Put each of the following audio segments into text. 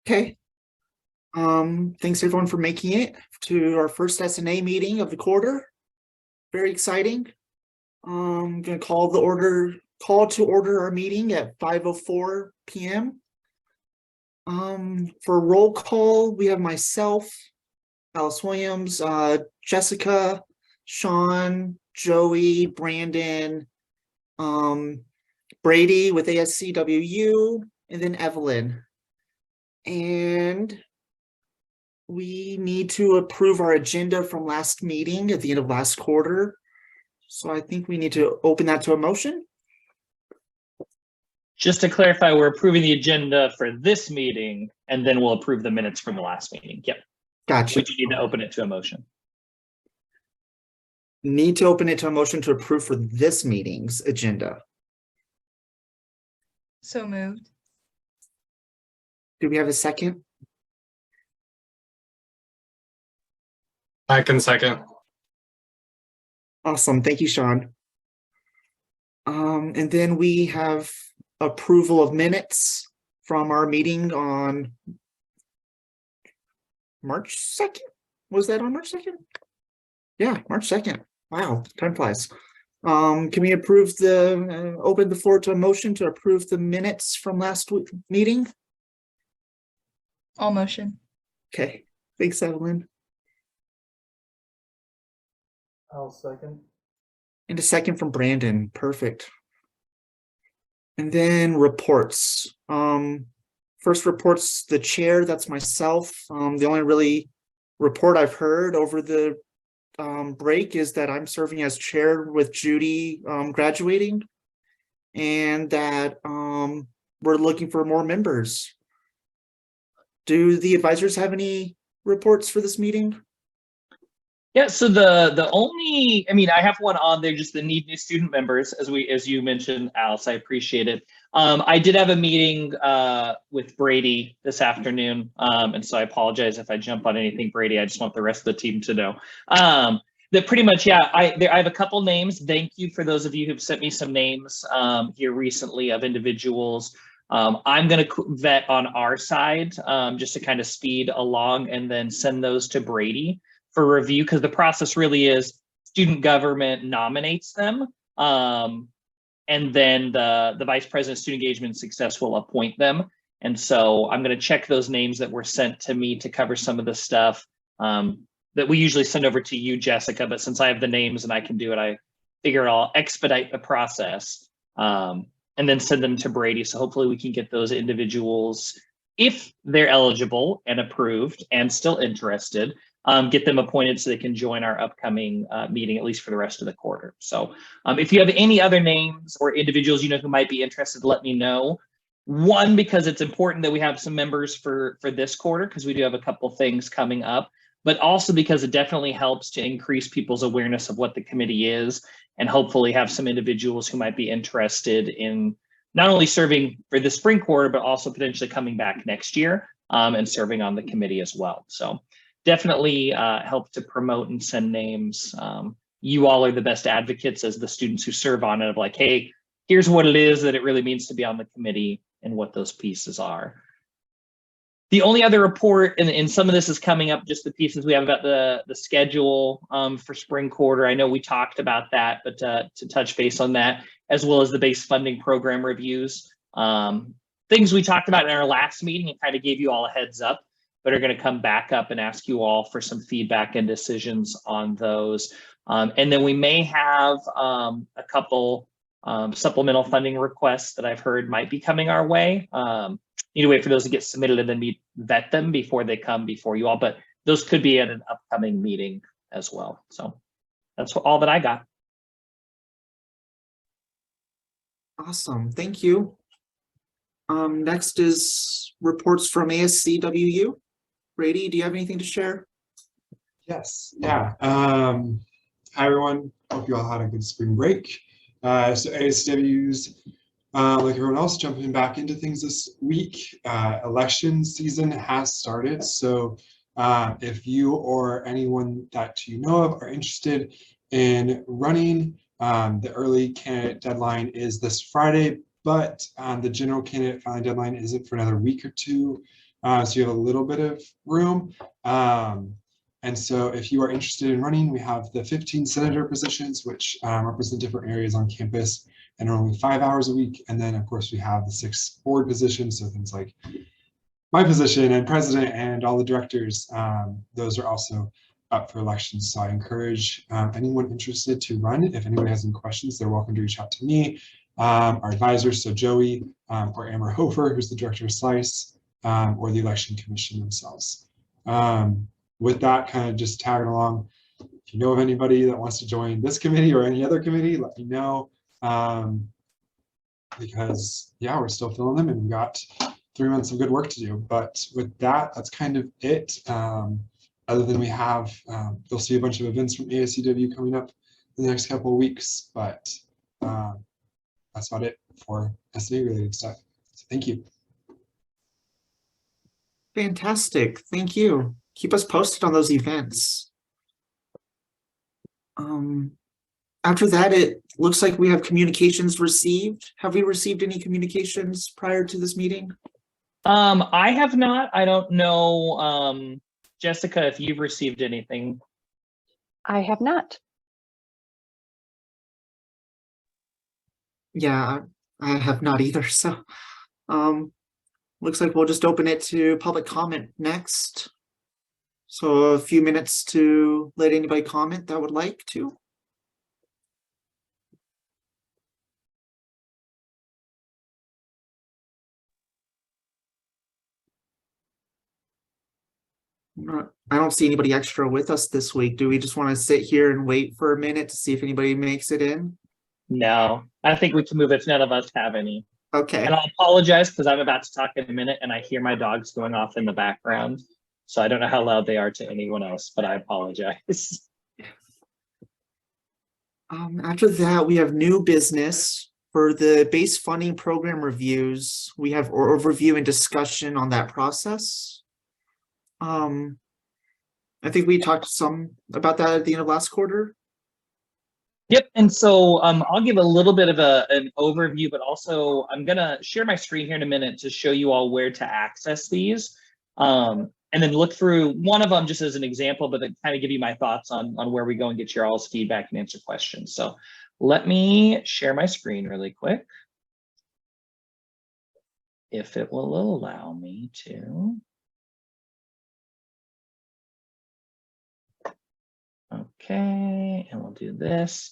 Okay. Thanks everyone for making it to our first S&A meeting of the quarter. Very exciting. Gonna call to order our meeting at 5:04 p.m. For roll call, we have myself, Alice Williams, Jessica, Sean, Joey, Brandon, Brady with CWU, and then Evelyn. And we need to approve our agenda from last meeting at the end of last quarter. So I think we need to open that to a motion. Just to clarify, we're approving the agenda for this meeting, and then we'll approve the minutes from the last meeting. Yep. Gotcha. We do need to open it to a motion. Need to open it to a motion to approve for this meeting's agenda. So moved. Do we have a second? I can second. Awesome. Thank you, Sean. And then we have approval of minutes from our meeting on March 2nd. Was that on March 2nd? Yeah, March 2nd. Wow, time flies. Can we approve open the floor to a motion to approve the minutes from last meeting? All motion. Okay, thanks, Evelyn. I'll second. And a second from Brandon. Perfect. And then reports. First reports the chair, that's myself. The only really report I've heard over the break is that I'm serving as chair with Judy graduating, and that we're looking for more members. Do the advisors have any reports for this meeting? Yeah, so the only, I have one on there, just the need new student members, as you mentioned, Alice. I appreciate it. I did have a meeting with Brady this afternoon, and so I apologize if I jump on anything, Brady. I just want the rest of the team to know that pretty much, yeah. I have a couple names. Thank you for those of you who've sent me some names here recently of individuals. I'm going to vet on our side just to kind of speed along, and then send those to Brady for review, because the process really is student government nominates them, and then the vice president of student engagement and success will appoint them. And so I'm going to check those names that were sent to me to cover some of the stuff that we usually send over to you, Jessica, but since I have the names and I can do it, I figure I'll expedite the process and then send them to Brady. So hopefully we can get those individuals, if they're eligible and approved and still interested, get them appointed so they can join our upcoming meeting, at least for the rest of the quarter. So if you have any other names or individuals you know who might be interested, let me know. One, because it's important that we have some members for this quarter, because we do have a couple things coming up, but also because it definitely helps to increase people's awareness of what the committee is, and hopefully have some individuals who might be interested in not only serving for the spring quarter, but also potentially coming back next year and serving on the committee as well. So definitely help to promote and send names. You all are the best advocates as the students who serve on it, of like, hey, here's what it is that it really means to be on the committee and what those pieces are. The only other report, and some of this is coming up, just the pieces we have about the schedule for spring quarter. I know we talked about that, but to touch base on that, as well as the base funding program reviews. Things we talked about in our last meeting and kind of gave you all a heads up, but are going to come back up and ask you all for some feedback and decisions on those. And then we may have a couple supplemental funding requests that I've heard might be coming our way. Need to wait for those to get submitted and then vet them before they come before you all, but those could be at an upcoming meeting as well. So that's all that I got. Awesome, thank you. Next is reports from ASCWU. Brady, do you have anything to share? Yes, yeah. Hi everyone, hope you all had a good spring break. So ASW's, like everyone else, jumping back into things this week. Election season has started, so if you or anyone that you know of are interested in running, the early candidate deadline is this Friday, but the general candidate filing deadline isn't for another week or two. So you have a little bit of room. And so if you are interested in running, we have the 15 senator positions, which represent different areas on campus and are only 5 hours a week. And then of course we have the 6 board positions. So things like my position and president and all the directors, those are also up for elections. So I encourage anyone interested to run. If anybody has any questions, they're welcome to reach out to me, our advisors, so Joey or Amber Hofer, who's the director of SLICE, or the election commission themselves. With that, kind of just tagging along, if you know of anybody that wants to join this committee or any other committee, let me know. Because yeah, we're still filling them and we've got 3 months of good work to do. But with that, that's kind of it. Other than we have, you'll see a bunch of events from ASCW coming up in the next couple of weeks, but that's about it for S&A related stuff. So thank you. Fantastic. Thank you. Keep us posted on those events. After that, it looks like we have communications received. Have we received any communications prior to this meeting? I have not. I don't know, Jessica, if you've received anything. I have not. Yeah, I have not either. So, looks like we'll just open it to public comment next. So a few minutes to let anybody comment that would like to. I don't see anybody extra with us this week. Do we just want to sit here and wait for a minute to see if anybody makes it in? No, I think we can move if none of us have any. Okay. And I'll apologize because I'm about to talk in a minute and I hear my dogs going off in the background. So I don't know how loud they are to anyone else, but I apologize. After that, we have new business. For the base funding program reviews, we have overview and discussion on that process. I think we talked some about that at the end of last quarter. Yep, and so I'll give a little bit of an overview, but also I'm gonna share my screen here in a minute to show you all where to access these. And then look through one of them just as an example, but then kind of give you my thoughts on where we go and get your all's feedback and answer questions. So let me share my screen really quick, if it will allow me to. Okay, and we'll do this.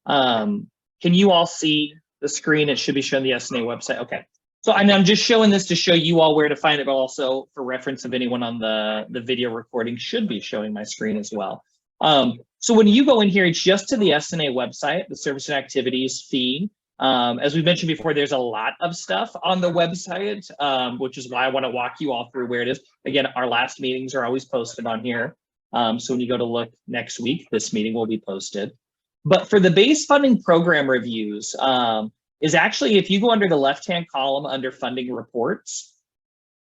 Can you all see the screen? It should be showing the S&A website. Okay. So I'm just showing this to show you all where to find it, but also for reference of anyone on the video recording should be showing my screen as well. So when you go in here, it's just to the S&A website, the service and activities feed. As we mentioned before, there's a lot of stuff on the website, which is why I want to walk you all through where it is. Again, our last meetings are always posted on here. So when you go to look next week, this meeting will be posted. But for the base funding program reviews, is actually, if you go under the left-hand column under funding reports,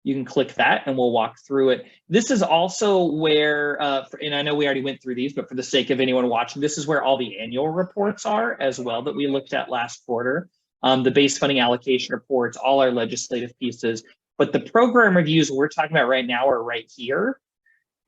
you can click that and we'll walk through it. This is also where, and I know we already went through these, but for the sake of anyone watching, this is where all the annual reports are as well that we looked at last quarter. The base funding allocation reports, all our legislative pieces, but the program reviews we're talking about right now are right here.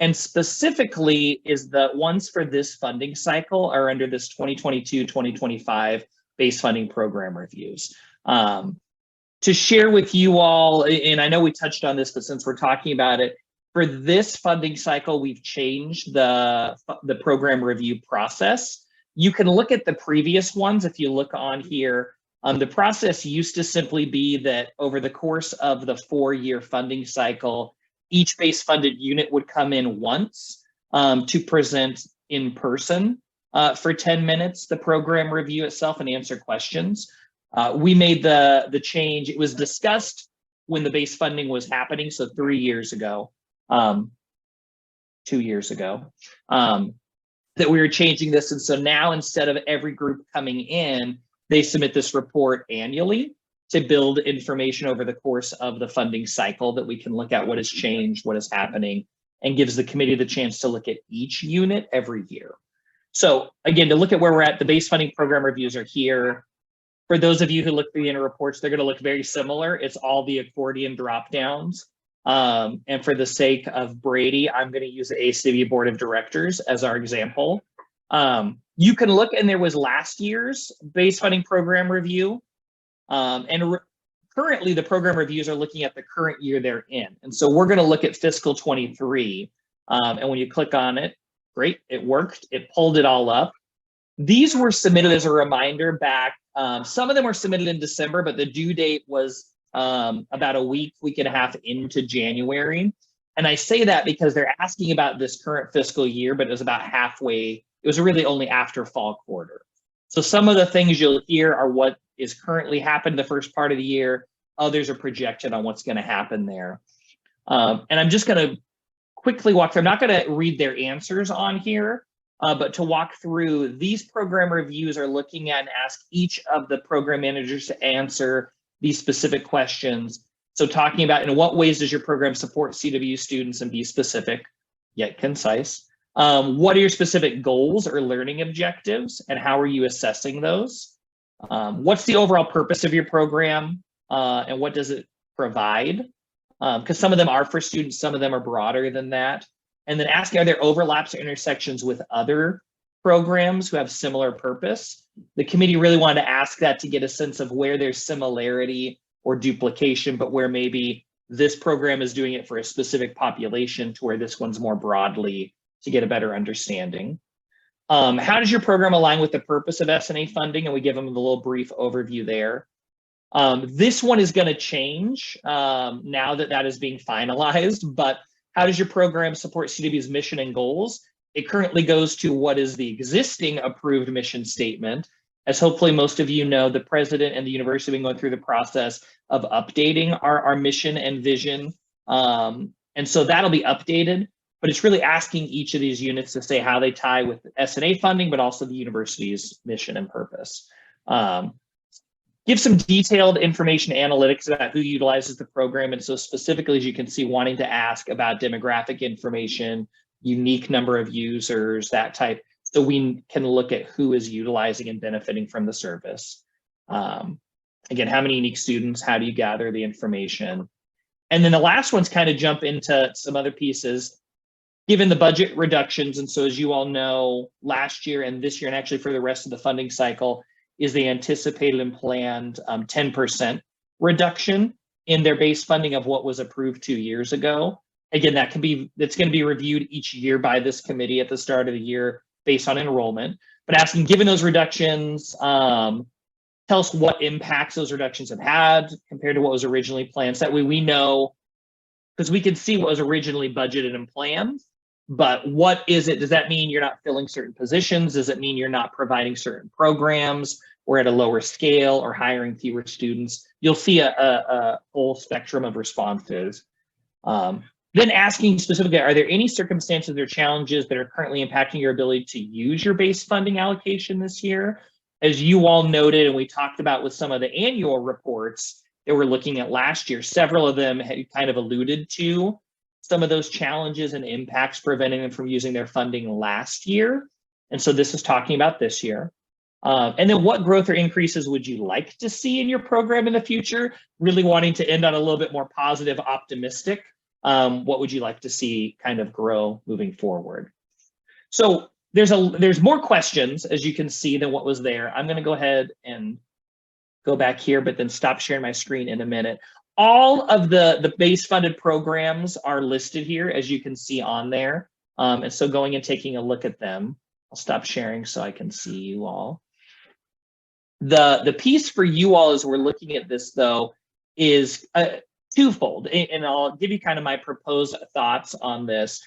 And specifically is the ones for this funding cycle are under this 2022-2025 base funding program reviews. To share with you all, and I know we touched on this, but since we're talking about it, for this funding cycle, we've changed the program review process. You can look at the previous ones if you look on here. The process used to simply be that over the course of the 4-year funding cycle, each base funded unit would come in once to present in person for 10 minutes, the program review itself, and answer questions. We made the change. It was discussed when the base funding was happening, so 3 years ago, 2 years ago, that we were changing this. And so now instead of every group coming in, they submit this report annually to build information over the course of the funding cycle that we can look at what has changed, what is happening, and gives the committee the chance to look at each unit every year. So again, to look at where we're at, the base funding program reviews are here. For those of you who look through the annual reports, they're going to look very similar. It's all the accordion drop downs. And for the sake of Brady, I'm going to use the ACW Board of Directors as our example. You can look, and there was last year's base funding program review. Currently, the program reviews are looking at the current year they're in. And so we're going to look at fiscal 23. And when you click on it, great, it worked. It pulled it all up. These were submitted as a reminder back. Some of them were submitted in December, but the due date was about a week and a half into January. And I say that because they're asking about this current fiscal year, but it was about halfway. It was really only after fall quarter. So some of the things you'll hear are what is currently happened the first part of the year. Others are projected on what's going to happen there. And I'm just going to quickly walk through. I'm not going to read their answers on here, but to walk through, these program reviews are looking at and ask each of the program managers to answer these specific questions. So talking about in what ways does your program support CWU students, and be specific yet concise. What are your specific goals or learning objectives, and how are you assessing those? What's the overall purpose of your program, and what does it provide? Because some of them are for students, some of them are broader than that. And then asking, are there overlaps or intersections with other programs who have similar purpose? The committee really wanted to ask that to get a sense of where there's similarity or duplication, but where maybe this program is doing it for a specific population to where this one's more broadly, to get a better understanding. How does your program align with the purpose of S&A funding? And we give them a little brief overview there. This one is going to change now that that is being finalized, but how does your program support CWU's mission and goals? It currently goes to what is the existing approved mission statement. As hopefully most of you know, the president and the university have been going through the process of updating our mission and vision. And so that'll be updated, but it's really asking each of these units to say how they tie with S&A funding, but also the university's mission and purpose. Give some detailed information analytics about who utilizes the program. And so specifically, as you can see, wanting to ask about demographic information, unique number of users, that type, so we can look at who is utilizing and benefiting from the service. Again, how many unique students, how do you gather the information? And then the last one's kind of jump into some other pieces, given the budget reductions. And so as you all know, last year and this year, and actually for the rest of the funding cycle, is the anticipated and planned 10% reduction in their base funding of what was approved 2 years ago. Again, that's going to be reviewed each year by this committee at the start of the year based on enrollment. But asking, given those reductions, tell us what impacts those reductions have had compared to what was originally planned. So that way we know, because we can see what was originally budgeted and planned, but what is it? Does that mean you're not filling certain positions? Does it mean you're not providing certain programs, or at a lower scale, or hiring fewer students? You'll see a whole spectrum of responses. Then asking specifically, are there any circumstances or challenges that are currently impacting your ability to use your base funding allocation this year? As you all noted, and we talked about with some of the annual reports that we're looking at last year, several of them had kind of alluded to some of those challenges and impacts preventing them from using their funding last year. And so this is talking about this year. And then what growth or increases would you like to see in your program in the future? Really wanting to end on a little bit more positive, optimistic. What would you like to see kind of grow moving forward? So there's more questions, as you can see, than what was there. I'm going to go ahead and go back here, but then stop sharing my screen in a minute. All of the base funded programs are listed here, as you can see on there. And so going and taking a look at them, I'll stop sharing so I can see you all. The piece for you all as we're looking at this, though, is twofold. And I'll give you kind of my proposed thoughts on this.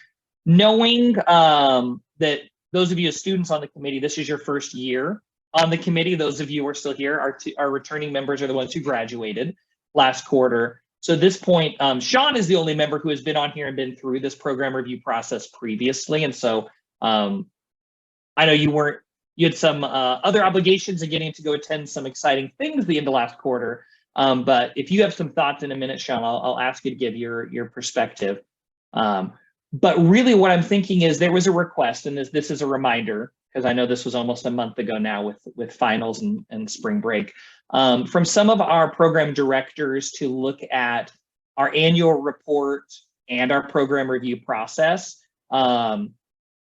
Knowing that those of you as students on the committee, this is your first year on the committee. Those of you who are still here, our returning members are the ones who graduated last quarter. So at this point, Sean is the only member who has been on here and been through this program review process previously. And so I know you had some other obligations and getting to go attend some exciting things the end of last quarter. But if you have some thoughts in a minute, Sean, I'll ask you to give your perspective. But really what I'm thinking is there was a request, and this is a reminder, because I know this was almost a month ago now with finals and spring break, from some of our program directors to look at our annual report and our program review process,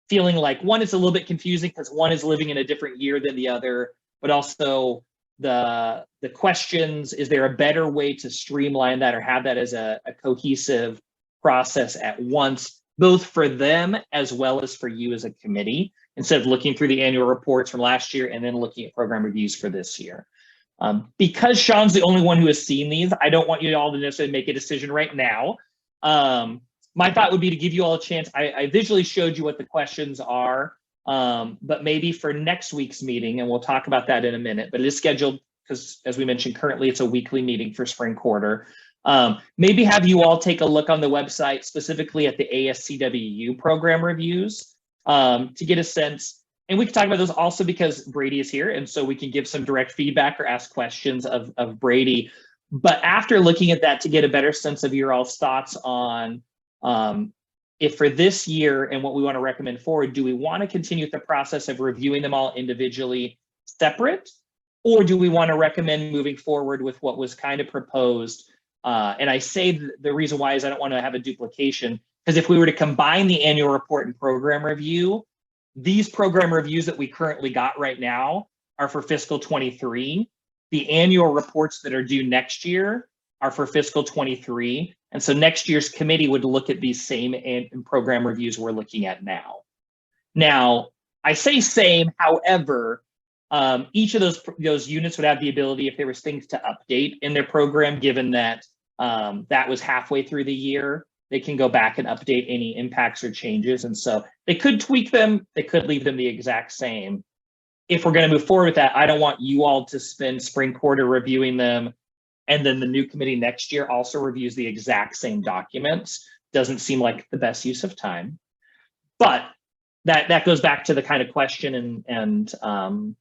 feeling like one, it's a little bit confusing because one is living in a different year than the other, but also the questions, is there a better way to streamline that or have that as a cohesive process at once, both for them as well as for you as a committee, instead of looking through the annual reports from last year and then looking at program reviews for this year. Because Sean's the only one who has seen these, I don't want you all to necessarily make a decision right now. My thought would be to give you all a chance. I visually showed you what the questions are, but maybe for next week's meeting, and we'll talk about that in a minute, but it is scheduled because, as we mentioned, currently it's a weekly meeting for spring quarter. Maybe have you all take a look on the website, specifically at the ASCWU program reviews, to get a sense. And we can talk about those also because Brady is here, and so we can give some direct feedback or ask questions of Brady. But after looking at that, to get a better sense of your all's thoughts on if for this year and what we want to recommend forward, do we want to continue with the process of reviewing them all individually separate, or do we want to recommend moving forward with what was kind of proposed? And I say the reason why is I don't want to have a duplication, because if we were to combine the annual report and program review, these program reviews that we currently got right now are for fiscal 23. The annual reports that are due next year are for fiscal 23. And so next year's committee would look at these same program reviews we're looking at now. Now, I say same, however, each of those units would have the ability, if there was things to update in their program, given that that was halfway through the year, they can go back and update any impacts or changes. And so they could tweak them, they could leave them the exact same. If we're going to move forward with that, I don't want you all to spend spring quarter reviewing them, and then the new committee next year also reviews the exact same documents. Doesn't seem like the best use of time. But that goes back to the kind of question and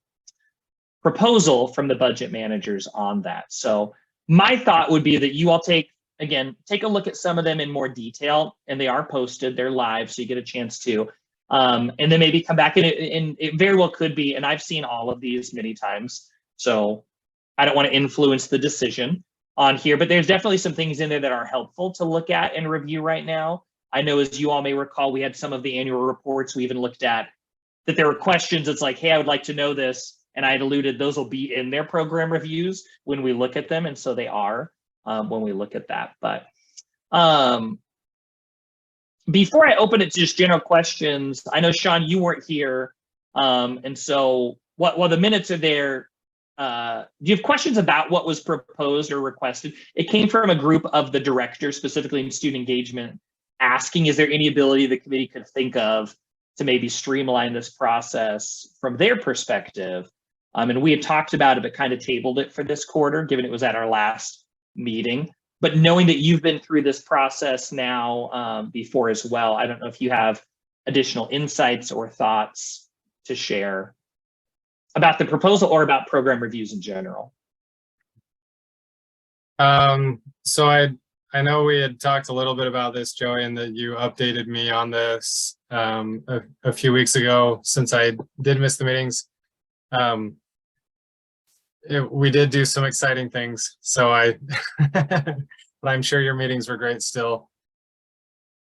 proposal from the budget managers on that. So my thought would be that you all take a look at some of them in more detail, and they are posted, they're live, so you get a chance to. And then maybe come back, and it very well could be, and I've seen all of these many times, so I don't want to influence the decision on here, but there's definitely some things in there that are helpful to look at and review right now. I know, as you all may recall, we had some of the annual reports we even looked at that there were questions. It's like, hey, I would like to know this. And I had alluded those will be in their program reviews when we look at them. And so they are when we look at that. But before I open it to just general questions, I know, Sean, you weren't here. And so while the minutes are there, do you have questions about what was proposed or requested? It came from a group of the directors, specifically in student engagement, asking, is there any ability the committee could think of to maybe streamline this process from their perspective? And we had talked about it, but kind of tabled it for this quarter, given it was at our last meeting. But knowing that you've been through this process now before as well, I don't know if you have additional insights or thoughts to share about the proposal or about program reviews in general. So I know we had talked a little bit about this, Joey, and that you updated me on this a few weeks ago, since I did miss the meetings. We did do some exciting things, so but I'm sure your meetings were great still.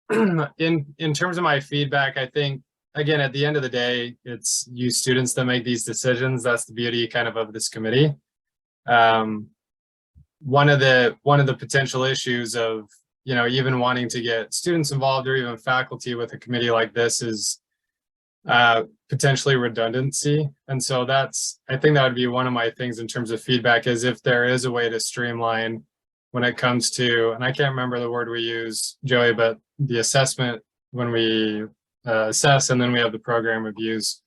In terms of my feedback, I think, again, at the end of the day, it's you students that make these decisions. That's the beauty kind of this committee. One of the potential issues of, even wanting to get students involved or even faculty with a committee like this is potentially redundancy. And so I think that would be one of my things in terms of feedback, is if there is a way to streamline when it comes to, and I can't remember the word we use, Joey, but the assessment when we assess, and then we have the program reviews.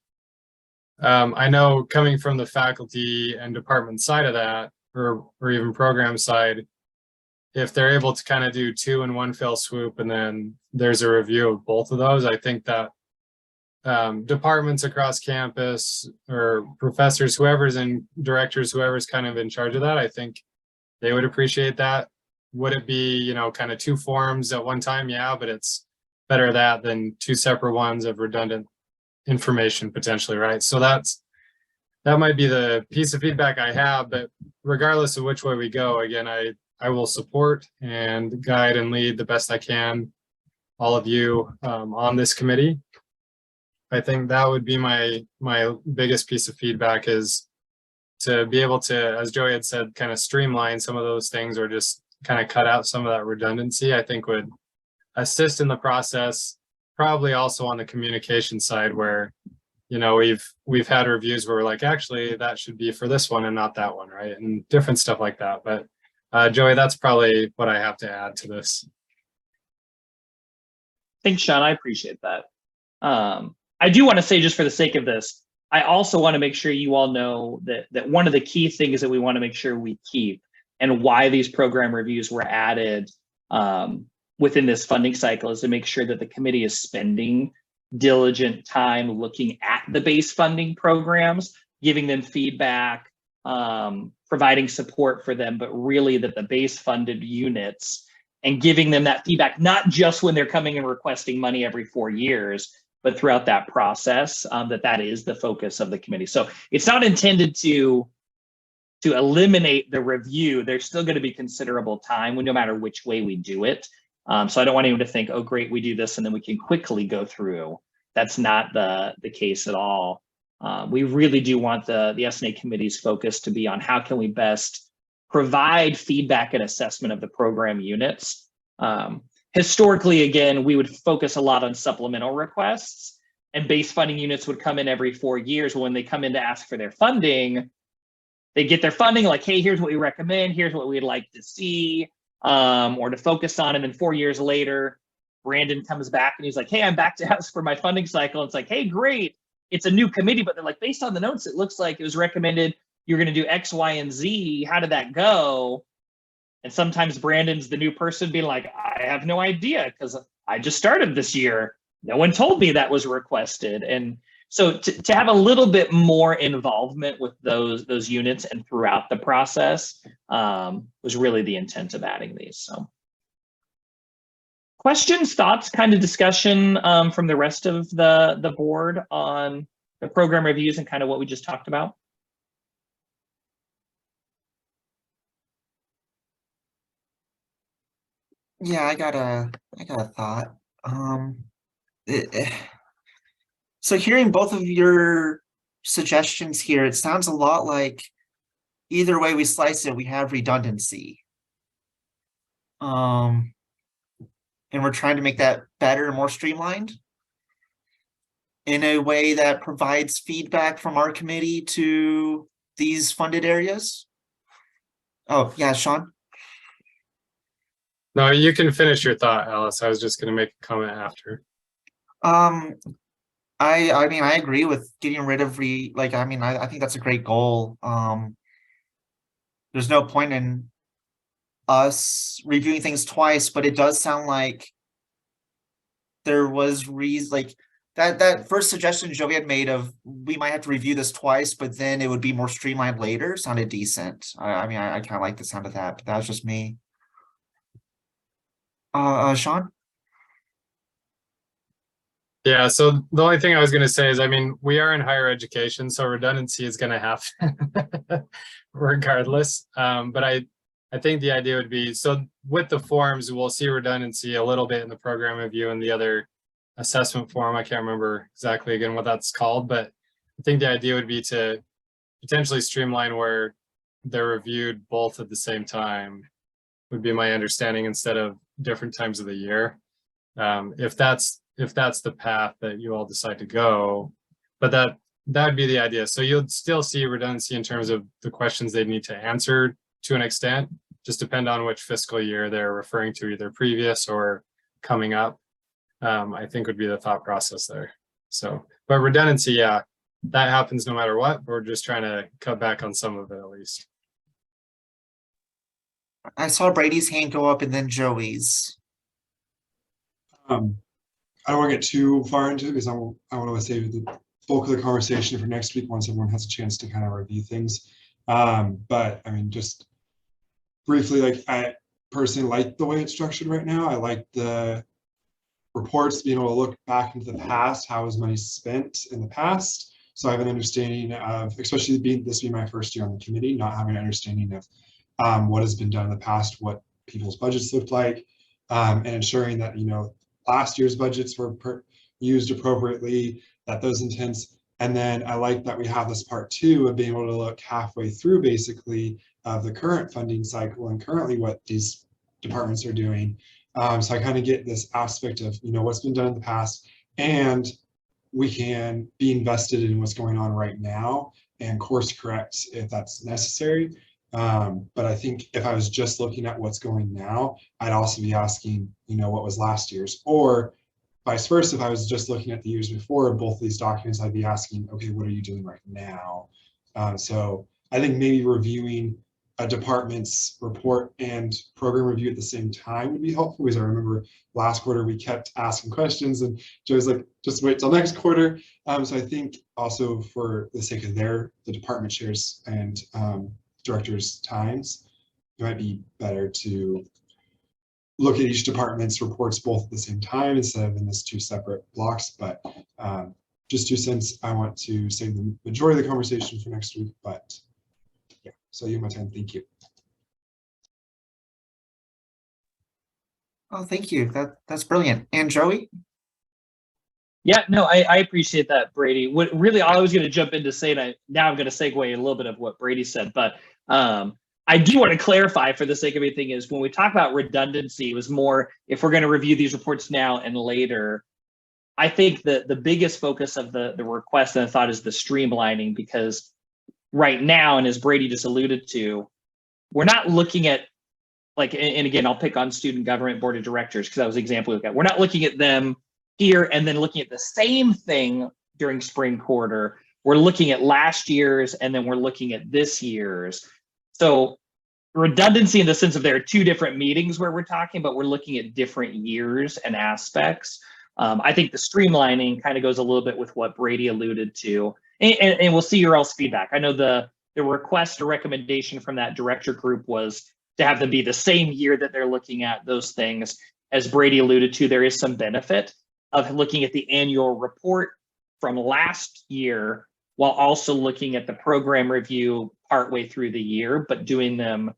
I know, coming from the faculty and department side of that, or even program side, if they're able to kind of do two in one fell swoop, and then there's a review of both of those, I think that departments across campus, or professors, directors, whoever's kind of in charge of that, I think they would appreciate that. Would it be, kind of two forms at one time? Yeah, but it's better that than two separate ones of redundant information potentially, right? So that might be the piece of feedback I have. But regardless of which way we go, again, I I will support and guide and lead the best I can all of you on this committee. I think that would be my biggest piece of feedback, is to be able to, as Joey had said, kind of streamline some of those things or just kind of cut out some of that redundancy. I think would assist in the process, probably also on the communication side, where, you know, we've had reviews where we're like, actually that should be for this one and not that one, right? And different stuff like that. But Joey, that's probably what I have to add to this. Thanks, Sean. I appreciate that. I do want to say, just for the sake of this, I also want to make sure you all know that one of the key things that we want to make sure we keep, and why these program reviews were added within this funding cycle, is to make sure that the committee is spending diligent time looking at the base funding programs, giving them feedback, providing support for them, but really that the base funded units, and giving them that feedback, not just when they're coming and requesting money every 4 years, but throughout that process, that is the focus of the committee. So it's not intended to eliminate the review. There's still going to be considerable time, no matter which way we do it. So I don't want anyone to think, oh, great, we do this and then we can quickly go through. That's not the case at all. We really do want the S&A committee's focus to be on how can we best provide feedback and assessment of the program units. Historically, again, we would focus a lot on supplemental requests, and base funding units would come in every 4 years. When they come in to ask for their funding, they get their funding like, hey, here's what we recommend, here's what we'd like to see, or to focus on. And then 4 years later, Brandon comes back and he's like, hey, I'm back to ask for my funding cycle. It's like, hey, great. It's a new committee, but they're like, based on the notes, it looks like it was recommended you're going to do X, Y, and Z. How did that go? And sometimes Brandon's the new person being like, I have no idea because I just started this year. No one told me that was requested. And so to have a little bit more involvement with those units and throughout the process was really the intent of adding these. So questions, thoughts, kind of discussion from the rest of the board on the program reviews and kind of what we just talked about? Yeah, I got a thought. So hearing both of your suggestions here, it sounds a lot like either way we slice it, we have redundancy. And we're trying to make that better and more streamlined in a way that provides feedback from our committee to these funded areas. Oh, yeah, Sean? No, you can finish your thought, Alice. I was just going to make a comment after. I mean, I agree with getting rid of I think that's a great goal. There's no point in us reviewing things twice, but it does sound like there was like that first suggestion Joey had made of we might have to review this twice, but then it would be more streamlined later sounded decent. I mean, I kind of like the sound of that, but that was just me. Sean? Yeah, so the only thing I was going to say is, I mean, we are in higher education, so redundancy is going to happen regardless. But I think the idea would be, so with the forms, we'll see redundancy a little bit in the program review and the other assessment form. I can't remember exactly again what that's called, but I think the idea would be to potentially streamline where they're reviewed both at the same time, would be my understanding, instead of different times of the year. If that's the path that you all decide to go, but that would be the idea. So you'll still see redundancy in terms of the questions they need to answer to an extent, just depend on which fiscal year they're referring to, either previous or coming up. I think would be the thought process there. So, but redundancy, yeah, that happens no matter what. We're just trying to cut back on some of it at least. I saw Brady's hand go up and then Joey's. I don't want to get too far into it because I want to save the bulk of the conversation for next week once everyone has a chance to kind of review things. But I mean, just briefly, like, I personally like the way it's structured right now. I like the reports, being able to look back into the past, how was money spent in the past. So I have an understanding of, especially this being my first year on the committee, not having an understanding of what has been done in the past, what people's budgets looked like, and ensuring that, last year's budgets were used appropriately, that those intents. And then I like that we have this part 2 of being able to look halfway through basically of the current funding cycle and currently what these departments are doing. So I kind of get this aspect of, what's been done in the past, and we can be invested in what's going on right now and course correct if that's necessary. But I think if I was just looking at what's going now, I'd also be asking, what was last year's, or vice versa. If I was just looking at the years before both of these documents, I'd be asking, okay, what are you doing right now? So I think maybe reviewing a department's report and program review at the same time would be helpful, because I remember last quarter we kept asking questions and Joe's like, just wait till next quarter. So I think also for the sake of the department chairs and directors' times, it might be better to look at each department's reports both at the same time instead of in this 2 separate blocks. But just 2 cents, I want to save the majority of the conversation for next week, but yeah, so you have my time. Thank you. Oh, thank you. That's brilliant. And Joey? Yeah, no, I appreciate that, Brady. What really I was going to jump in to say, and now I'm going to segue a little bit of what Brady said, but I do want to clarify for the sake of everything is when we talk about redundancy, it was more if we're going to review these reports now and later. I think that the biggest focus of the request and the thought is the streamlining, because right now, and as Brady just alluded to, we're not looking at and again, I'll pick on student government board of directors because that was the example we've got. We're not looking at them here and then looking at the same thing during spring quarter. We're looking at last year's and then we're looking at this year's. So redundancy in the sense of there are 2 different meetings where we're talking, but we're looking at different years and aspects. I think the streamlining kind of goes a little bit with what Brady alluded to, and we'll see your all's feedback. I know the request or recommendation from that director group was to have them be the same year that they're looking at those things. As Brady alluded to, there is some benefit of looking at the annual report from last year while also looking at the program review partway through the year, but doing them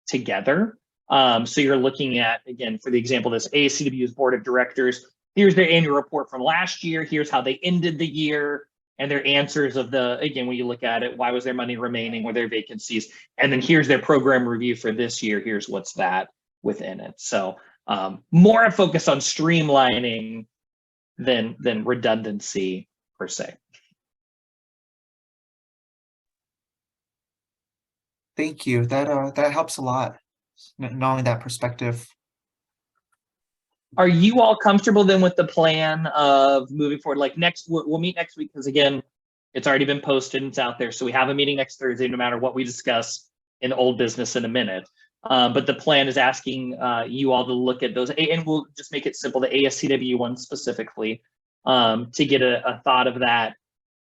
together. So you're looking at, again, for the example, this ASCW's board of directors, here's their annual report from last year, here's how they ended the year, and their answers of again, when you look at it, why was there money remaining, were there vacancies, and then here's their program review for this year, here's what's that within it. So more a focus on streamlining than redundancy per se. Thank you. That helps a lot, knowing that perspective. Are you all comfortable then with the plan of moving forward? Like we'll meet next week because again, it's already been posted and it's out there. So we have a meeting next Thursday, no matter what we discuss in old business in a minute. But the plan is asking you all to look at those, and we'll just make it simple, the ASCW one specifically, to get a thought of that.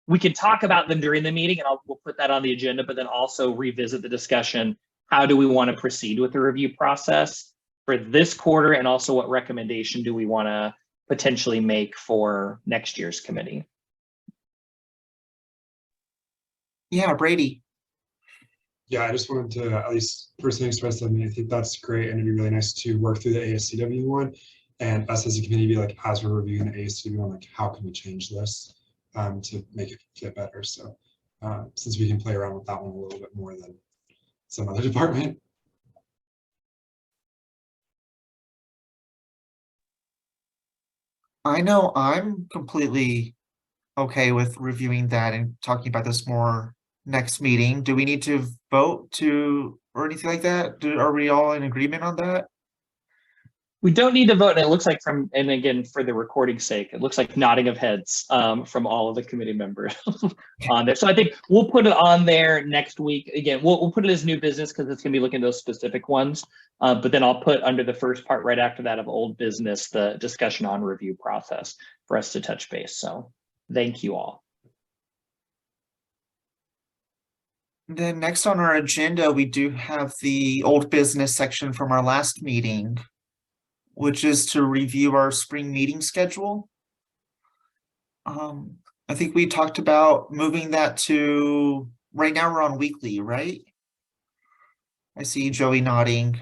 We can talk about them during the meeting and we'll put that on the agenda, but then also revisit the discussion. How do we want to proceed with the review process for this quarter? And also what recommendation do we want to potentially make for next year's committee? Yeah, Brady. Yeah, I just wanted to at least personally express that. I mean, I think that's great, and it'd be really nice to work through the ASCW one, and us as a committee be like, as we're reviewing the ASCW one, like, how can we change this to make it fit better? So since we can play around with that one a little bit more than some other department. I know I'm completely okay with reviewing that and talking about this more next meeting. Do we need to vote or anything like that? Are we all in agreement on that? We don't need to vote, and it looks like and again, for the recording's sake, it looks like nodding of heads from all of the committee members on there. So I think we'll put it on there next week. Again, we'll put it as new business because it's going to be looking at those specific ones. But then I'll put under the first part right after that of old business, the discussion on review process for us to touch base. So thank you all. Then next on our agenda, we do have the old business section from our last meeting, which is to review our spring meeting schedule. I think we talked about moving that to, right now we're on weekly, right? I see Joey nodding.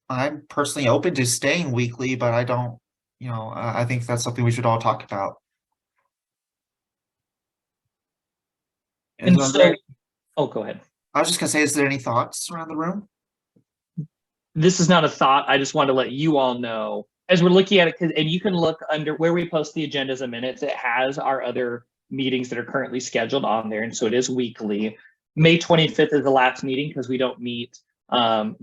I'm personally open to staying weekly, but I don't, I think that's something we should all talk about. And Is so, there- oh, go ahead. I was just gonna say, is there any thoughts around the room? This is not a thought. I just want to let you all know as we're looking at it, and you can look under where we post the agendas and minutes. It has our other meetings that are currently scheduled on there, and so it is weekly. May 25th is the last meeting because we don't meet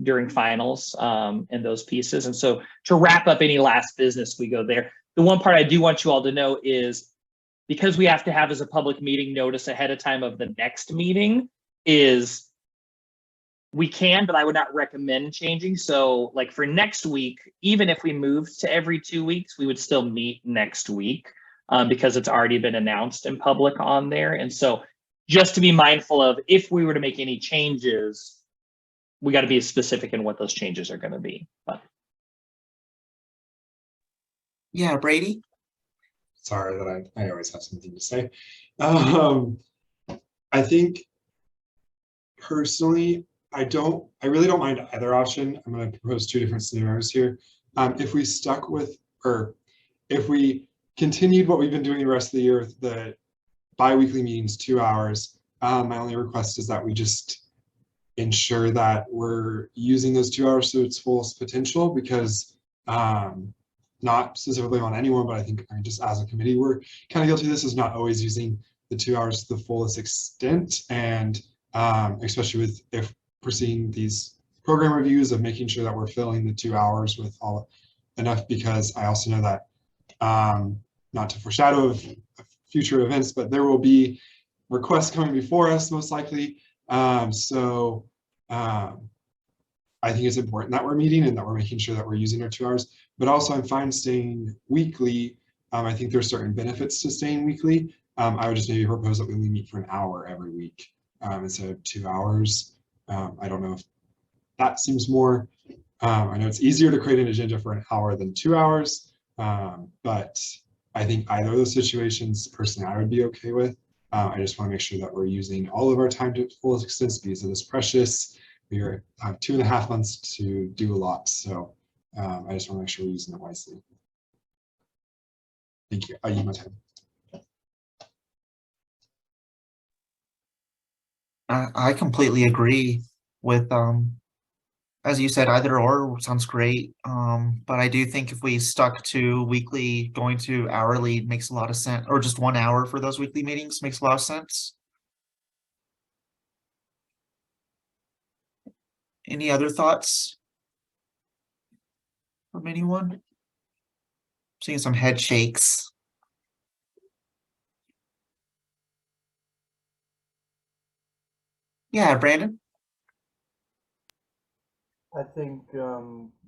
during finals and those pieces. And so to wrap up any last business, we go there. The one part I do want you all to know is because we have to have as a public meeting notice ahead of time of the next meeting is we can, but I would not recommend changing. So like for next week, even if we moved to every 2 weeks, we would still meet next week because it's already been announced in public on there. And so just to be mindful of if we were to make any changes, we got to be specific in what those changes are going to be. But Yeah, Brady? Sorry that I always have something to say. I think personally, I really don't mind either option. I'm going to propose two different scenarios here. If we stuck with, or if we continued what we've been doing the rest of the year with the bi-weekly meetings, 2 hours, my only request is that we just ensure that we're using those 2 hours to its fullest potential, because not specifically on anyone, but I think just as a committee, we're kind of guilty of this, is not always using the 2 hours to the fullest extent. And especially with if proceeding these program reviews, of making sure that we're filling the 2 hours with all enough, because I also know that not to foreshadow of future events, but there will be requests coming before us most likely. I think it's important that we're meeting and that we're making sure that we're using our 2 hours, but also I'm fine staying weekly. I think there's certain benefits to staying weekly. I would just maybe propose that we only meet for an hour every week instead of 2 hours. I don't know if that seems more, I know it's easier to create an agenda for an hour than 2 hours, but I think either of those situations, personally, I would be okay with. I just want to make sure that we're using all of our time to its fullest extent, because it is precious. We have 2.5 months to do a lot, so I just want to make sure we're using it wisely. Thank you. I use my time. I completely agree with, as you said, either or sounds great. But I do think if we stuck to weekly, going to hourly makes a lot of sense, or just 1 hour for those weekly meetings makes a lot of sense. Any other thoughts from anyone? Seeing some head shakes. Yeah, Brandon? I think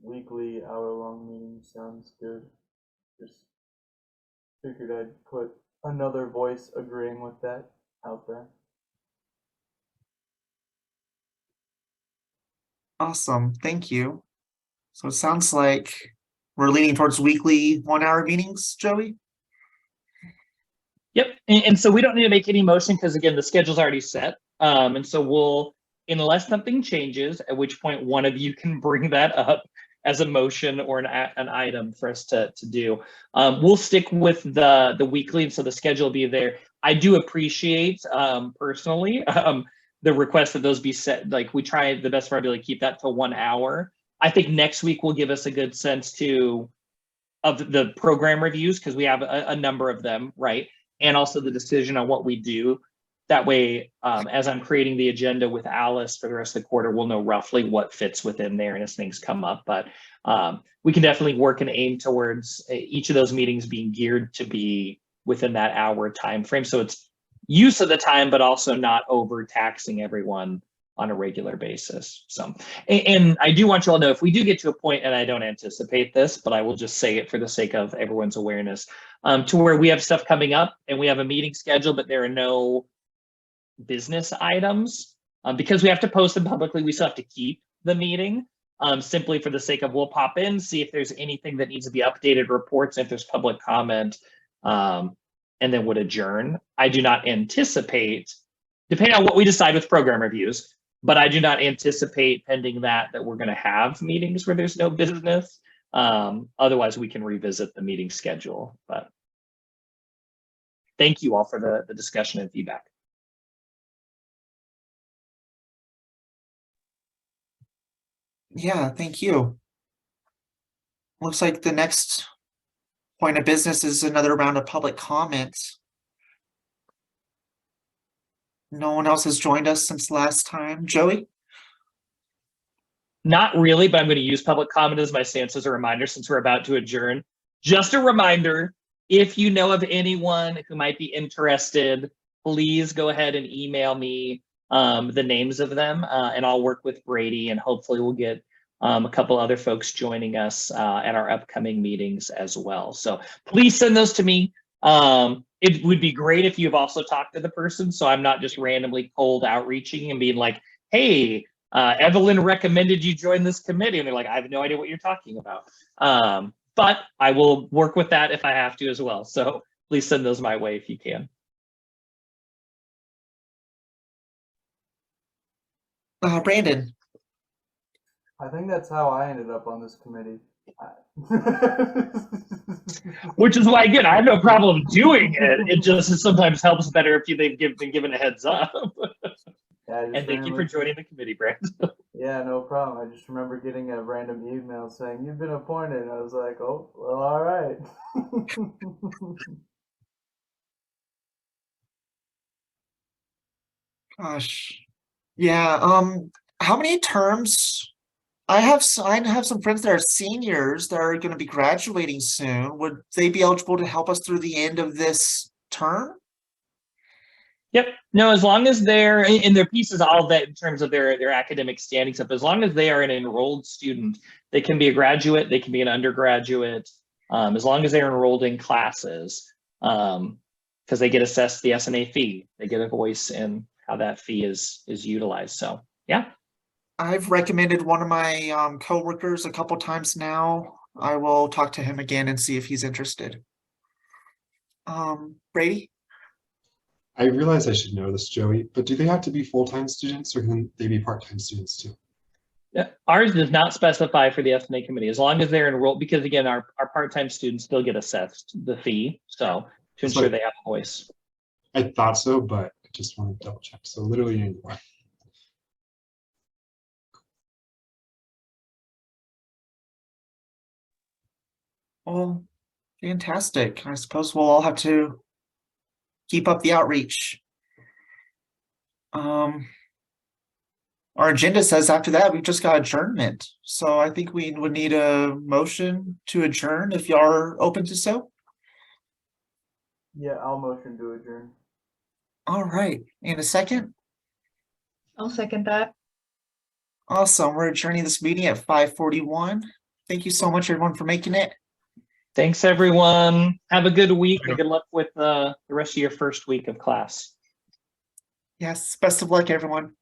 weekly hour-long meeting sounds good. Just figured I'd put another voice agreeing with that out there. Awesome, thank you. So it sounds like we're leaning towards weekly 1 hour meetings, Joey? yep. And so we don't need to make any motion because again, the schedule's already set. And so we'll, unless something changes, at which point one of you can bring that up as a motion or an item for us to do. We'll stick with the weekly, and so the schedule will be there. I do appreciate personally the request that those be set. Like we try the best for our ability to keep that to 1 hour. I think next week will give us a good sense of the program reviews, because we have a number of them, right? And also the decision on what we do. That way, as I'm creating the agenda with Alice for the rest of the quarter, we'll know roughly what fits within there and as things come up. But we can definitely work and aim towards each of those meetings being geared to be within that hour time frame. So it's use of the time, but also not overtaxing everyone on a regular basis. So, and I do want you all to know, if we do get to a point, and I don't anticipate this, but I will just say it for the sake of everyone's awareness, to where we have stuff coming up and we have a meeting scheduled, but there are no business items, because we have to post them publicly, we still have to keep the meeting, simply for the sake of, we'll pop in, see if there's anything that needs to be updated, reports, if there's public comment, and then would adjourn. I do not anticipate, depending on what we decide with program reviews, but I do not anticipate pending that we're going to have meetings where there's no business. Otherwise, we can revisit the meeting schedule. But thank you all for the discussion and feedback. Yeah, thank you. Looks like the next point of business is another round of public comments. No one else has joined us since last time. Joey? Not really, but I'm going to use public comment as my stance as a reminder since we're about to adjourn. Just a reminder, if you know of anyone who might be interested, please go ahead and email me the names of them, and I'll work with Brady, and hopefully we'll get a couple other folks joining us at our upcoming meetings as well. So please send those to me. It would be great if you've also talked to the person, so I'm not just randomly cold outreaching and being like, hey, Evelyn recommended you join this committee. And they're like, I have no idea what you're talking about. But I will work with that if I have to as well. So please send those my way if you can. Brandon? I think that's how I ended up on this committee. Which is why, again, I have no problem doing it. It just sometimes helps better if they've been given a heads up. Yeah, And thank you for joining the committee, Brand. Yeah, no problem. I just remember getting a random email saying, you've been appointed. I was like, oh, well, all right. Gosh. Yeah, how many terms? I have some friends that are seniors that are going to be graduating soon. Would they be eligible to help us through the end of this term? Yep. No, as long as they're in their pieces, all of that in terms of their academic standing stuff, as long as they are an enrolled student, they can be a graduate, they can be an undergraduate, as long as they're enrolled in classes, because they get assessed the S&A fee. They get a voice in how that fee is utilized. So, yeah. I've recommended one of my coworkers a couple times now. I will talk to him again and see if he's interested. Brady? I realize I should know this, Joey, but do they have to be full-time students or can they be part-time students too? Yeah, ours does not specify for the S&A committee, as long as they're enrolled, because again, our part-time students still get assessed the fee, so to ensure they have a voice. I thought so, but I just wanted to double check. So literally anyone. Well, fantastic. I suppose we'll all have to keep up the outreach. Our agenda says after that, we've just got adjournment. So I think we would need a motion to adjourn if you are open to so. Yeah, I'll motion to adjourn. All right. In a second. I'll second that. Awesome. We're adjourning this meeting at 5:41. Thank you so much, everyone, for making it. Thanks, everyone. Have a good week and good luck with the rest of your first week of class. Yes. Best of luck, everyone.